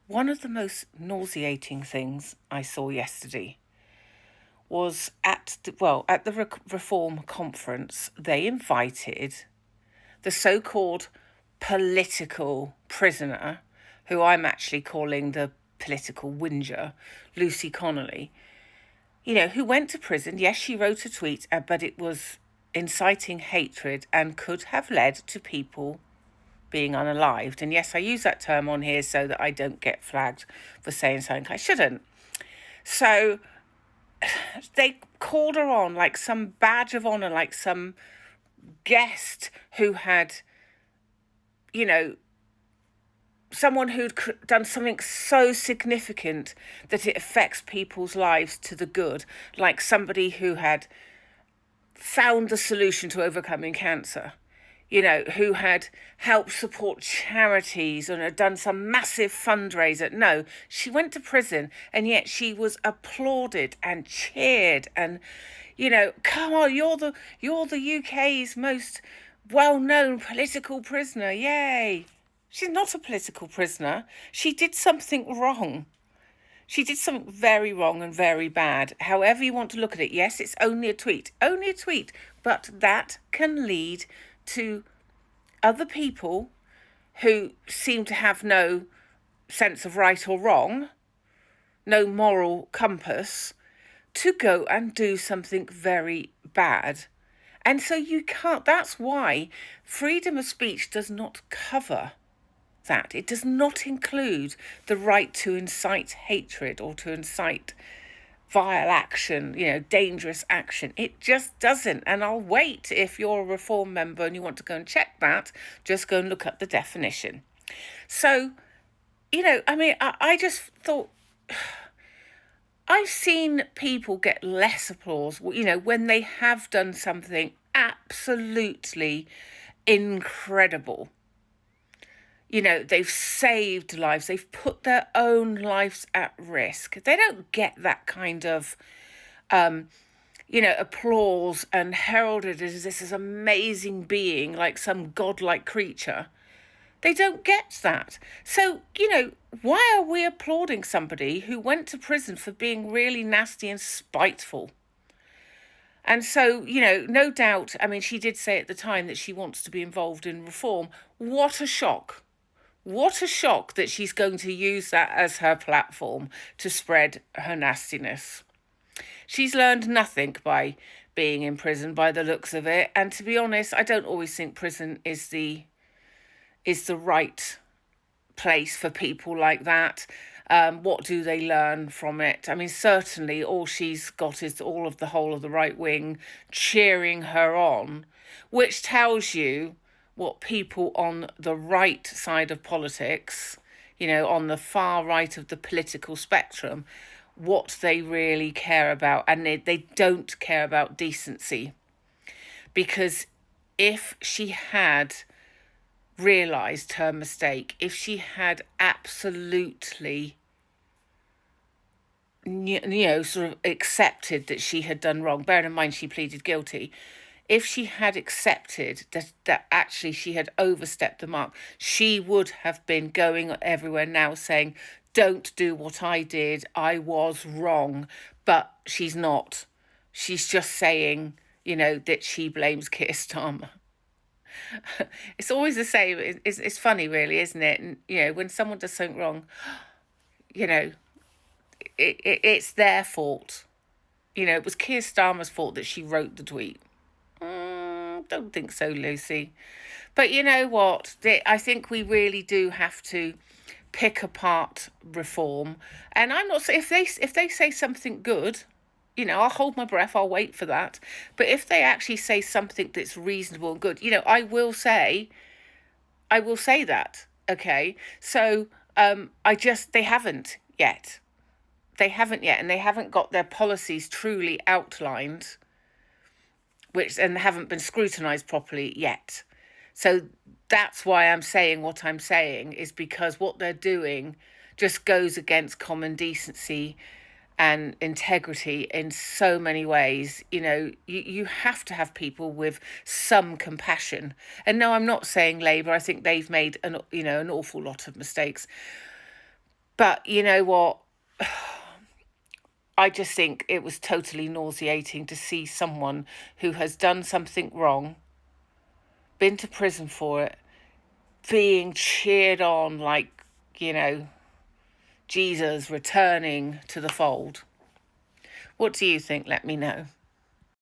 One of the most nauseating things I saw yesterday was at the Reform conference, they invited the so-called political prisoner, who I'm actually calling the political whinger, Lucy Connolly, who went to prison. Yes, she wrote a tweet, but it was inciting hatred and could have led to people being unalived. And yes, I use that term on here so that I don't get flagged for saying something I shouldn't. So they called her on like some badge of honor, like some guest who had, you know, someone who'd done something so significant that it affects people's lives to the good, like somebody who had found the solution to overcoming cancer, who had helped support charities and had done some massive fundraiser. No, she went to prison and yet she was applauded and cheered and, come on, you're the UK's most well-known political prisoner. Yay. She's not a political prisoner. She did something wrong. She did something very wrong and very bad. However you want to look at it, yes, it's only a tweet, but that can lead to other people who seem to have no sense of right or wrong, no moral compass, to go and do something very bad. And so you can't, that's why freedom of speech does not cover that. It does not include the right to incite hatred or to incite vile action, dangerous action. It just doesn't. And I'll wait. If you're a Reform member and you want to go and check that, just go and look up the definition. So, I just thought, I've seen people get less applause, when they have done something absolutely incredible. They've saved lives. They've put their own lives at risk. They don't get that kind of, applause and heralded as this amazing being, like some godlike creature. They don't get that. So, why are we applauding somebody who went to prison for being really nasty and spiteful? And so, no doubt, she did say at the time that she wants to be involved in reform. What a shock. What a shock that she's going to use that as her platform to spread her nastiness. She's learned nothing by being in prison by the looks of it. And to be honest, I don't always think prison is the right place for people like that. What do they learn from it? Certainly all she's got is all of the whole of the right wing cheering her on, which tells you what people on the right side of politics, on the far right of the political spectrum, what they really care about. And they don't care about decency. Because if she had realised her mistake, if she had absolutely, sort of accepted that she had done wrong, bearing in mind she pleaded guilty, if she had accepted that actually she had overstepped the mark, she would have been going everywhere now saying, don't do what I did, I was wrong. But she's not. She's just saying, that she blames Keir Starmer. It's always the same. It's funny, really, isn't it? And, when someone does something wrong, it's their fault. It was Keir Starmer's fault that she wrote the tweet. Don't think so, Lucy. But you know what? I think we really do have to pick apart reform. And I'm not saying if they say something good, I'll hold my breath. I'll wait for that. But if they actually say something that's reasonable and good, I will say that. Okay. So they haven't yet. They haven't yet, and they haven't got their policies truly outlined, and haven't been scrutinised properly yet. So that's why I'm saying what I'm saying, is because what they're doing just goes against common decency and integrity in so many ways. You have to have people with some compassion. And no, I'm not saying Labour. I think they've made an awful lot of mistakes. But you know what? I just think it was totally nauseating to see someone who has done something wrong, been to prison for it, being cheered on like, Jesus returning to the fold. What do you think? Let me know.